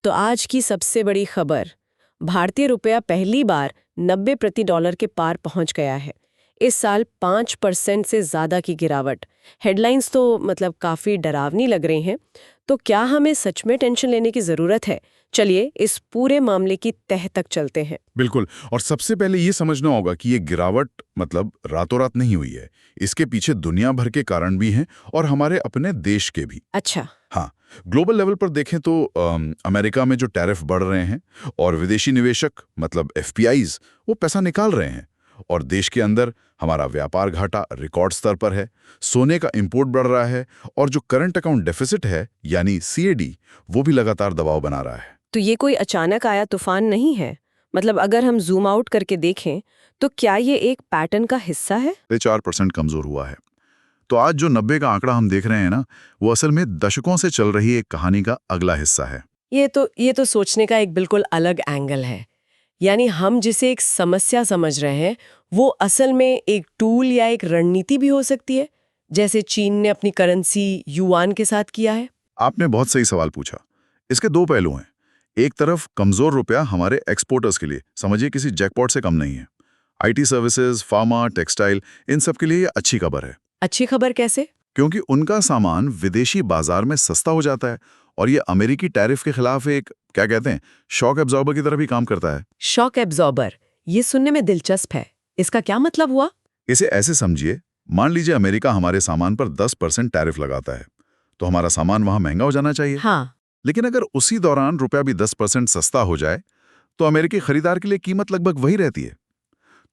तो आज की सबसे बड़ी खबर, भारतीय रुपया पहली बार 90 प्रति डॉलर के पार पहुंच गया है। इस साल 5% से ज्यादा की गिरावट। हेडलाइंस तो मतलब काफी डरावनी लग रही हैं। तो क्या हमें सच में टेंशन लेने की जरूरत है? चलिए इस पूरे मामले की तह तक चलते हैं। बिल्कुल। और सबसे पहले ये समझना होगा कि ये गिरावट मतलब रातों रात नहीं हुई है। इसके पीछे दुनिया भर के कारण भी हैं और हमारे अपने देश के भी। अच्छा। हाँ, ग्लोबल लेवल पर देखें तो अमेरिका में जो टैरिफ बढ़ रहे हैं और विदेशी निवेशक मतलब एफपीआईज वो पैसा निकाल रहे हैं, और देश के अंदर हमारा व्यापार घाटा रिकॉर्ड स्तर पर है, सोने का इंपोर्ट बढ़ रहा है, और जो करंट अकाउंट डेफिसिट है यानी सीएडी वो भी लगातार दबाव बना रहा है। तो ये कोई अचानक आया तूफान नहीं है। मतलब अगर हम जूम आउट करके देखें तो क्या ये एक पैटर्न का हिस्सा है? 4% कमजोर हुआ है। तो आज जो 90 का आंकड़ा हम देख रहे हैं ना, वो असल में दशकों से चल रही एक कहानी का अगला हिस्सा है। ये तो सोचने का एक बिल्कुल अलग एंगल है। यानी हम जिसे एक समस्या समझ रहे हैं वो असल में एक टूल या एक रणनीति भी हो सकती है, जैसे चीन ने अपनी करेंसी युआन के साथ किया है। आपने बहुत सही सवाल पूछा। इसके दो पहलू हैं। एक तरफ कमजोर रुपया हमारे एक्सपोर्टर्स के लिए समझिए किसी जैकपॉट से कम नहीं है। आईटी सर्विसेज, फार्मा, टेक्सटाइल, इन सब के लिए ये अच्छी खबर है, अच्छी खबर कैसे? क्योंकि उनका सामान विदेशी बाजार में सस्ता हो जाता है, और ये अमेरिकी टैरिफ के खिलाफ एक क्या कहते हैं शॉक एब्जॉर्बर की तरह भी काम करता है। शॉक एब्जॉर्बर, ये सुनने में दिलचस्प है। इसका क्या मतलब हुआ? इसे ऐसे समझिए, मान लीजिए अमेरिका हमारे सामान पर 10% टैरिफ लगाता है, तो हमारा सामान वहां महंगा हो जाना चाहिए। हाँ। लेकिन अगर उसी दौरान रुपया भी 10% सस्ता हो जाए, तो अमेरिकी खरीदार के लिए कीमत लगभग वही रहती है।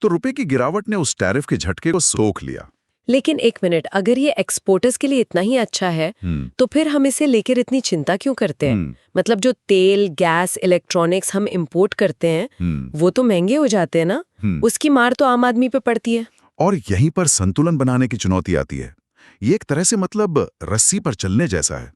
तो रुपए की गिरावट ने उस टैरिफ के झटके को सोख लिया। लेकिन एक मिनट, अगर ये एक्सपोर्टर्स के लिए इतना ही अच्छा है तो फिर हम इसे लेकर इतनी चिंता क्यों करते हैं? मतलब जो तेल, गैस, इलेक्ट्रॉनिक्स हम इंपोर्ट करते हैं वो तो महंगे हो जाते हैं ना। उसकी मार तो आम आदमी पे पड़ती है। और यहीं पर संतुलन बनाने की चुनौती आती है। ये एक तरह से मतलब रस्सी पर चलने जैसा है।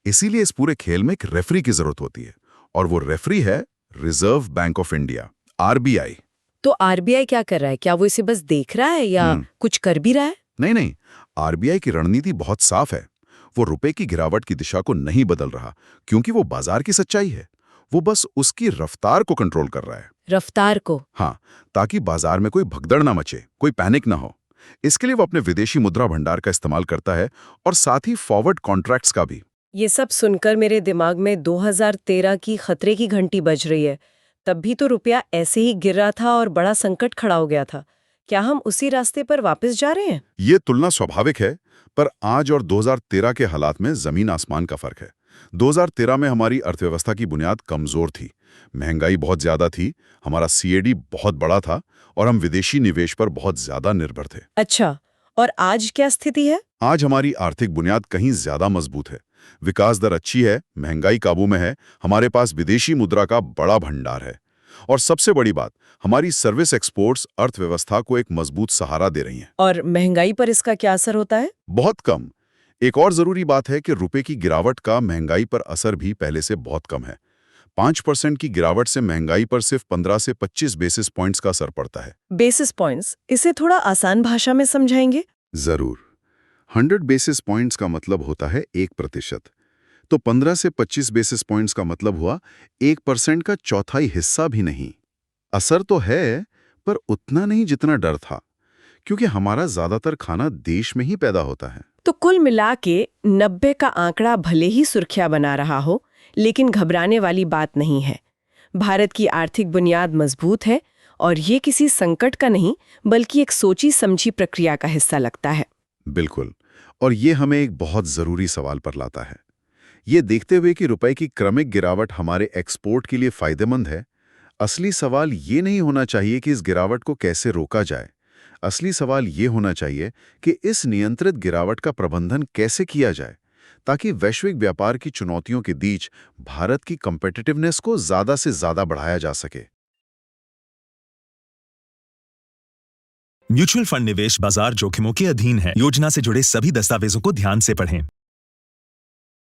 इसीलिए इस पूरे खेल में एक रेफरी की जरूरत होती है, और वो रेफरी है reserve bank of India, RBI. तो आरबीआई क्या कर रहा है? क्या वो इसे बस देख रहा है या कुछ कर भी रहा है? नहीं नहीं, आरबीआई की रणनीति बहुत साफ है। वो रुपए की गिरावट की दिशा को नहीं बदल रहा, क्योंकि वो बाजार की सच्चाई है। वो बस उसकी रफ्तार को कंट्रोल कर रहा है। रफ्तार को? हाँ, ताकि बाजार में कोई भगदड़ ना मचे, कोई पैनिक ना हो। इसके लिए वो अपने विदेशी मुद्रा भंडार का इस्तेमाल करता है, और साथ ही फॉरवर्ड कॉन्ट्रैक्ट्स का भी। ये सब सुनकर मेरे दिमाग में 2013 की खतरे की घंटी बज रही है। तब भी तो रुपया ऐसे ही गिर रहा था और बड़ा संकट खड़ा हो गया था। क्या हम उसी रास्ते पर वापस जा रहे हैं? ये तुलना स्वाभाविक है, पर आज और 2013 के हालात में जमीन आसमान का फर्क है। 2013 में हमारी अर्थव्यवस्था की बुनियाद कमजोर थी, महंगाई बहुत ज्यादा थी, हमारा सीएडी बहुत बड़ा था, और हम विदेशी निवेश पर बहुत ज्यादा निर्भर थे। अच्छा, और आज क्या स्थिति है? आज हमारी आर्थिक बुनियाद कहीं ज्यादा मजबूत है। विकास दर अच्छी है, महंगाई काबू में है, हमारे पास विदेशी मुद्रा का बड़ा भंडार है, और सबसे बड़ी बात, हमारी सर्विस एक्सपोर्ट्स अर्थव्यवस्था को एक मजबूत सहारा दे रही हैं। और महंगाई पर इसका क्या असर होता है? बहुत कम। एक और जरूरी बात है कि रुपए की गिरावट का महंगाई पर असर भी पहले से बहुत कम है। 5% की गिरावट से महंगाई पर सिर्फ 15 से 25 बेसिस पॉइंट्स का असर पड़ता है। बेसिस पॉइंट्स, इसे थोड़ा आसान भाषा में समझाएंगे? जरूर। 100 बेसिस पॉइंट्स का मतलब होता है 1%। तो 15 से 25 बेसिस पॉइंट्स का मतलब हुआ 1% का चौथाई हिस्सा भी नहीं। असर तो है, पर उतना नहीं जितना डर था, क्योंकि हमारा ज्यादातर खाना देश में ही पैदा होता है। तो कुल मिला के 90 का आंकड़ा भले ही सुर्खियां बना रहा हो, लेकिन घबराने वाली बात नहीं है। भारत की आर्थिक बुनियाद मजबूत है और ये किसी संकट का नहीं बल्कि एक सोची समझी प्रक्रिया का हिस्सा लगता है। बिल्कुल। और ये हमें एक बहुत जरूरी सवाल पर लाता है। ये देखते हुए कि रुपए की क्रमिक गिरावट हमारे एक्सपोर्ट के लिए फायदेमंद है, असली सवाल ये नहीं होना चाहिए कि इस गिरावट को कैसे रोका जाए। असली सवाल ये होना चाहिए कि इस नियंत्रित गिरावट का प्रबंधन कैसे किया जाए, ताकि वैश्विक व्यापार की चुनौतियों के बीच भारत की कॉम्पिटिटिवनेस को ज्यादा से ज्यादा बढ़ाया जा सके। म्यूचुअल फंड निवेश बाजार जोखिमों के अधीन है। योजना से जुड़े सभी दस्तावेजों को ध्यान से पढ़ें।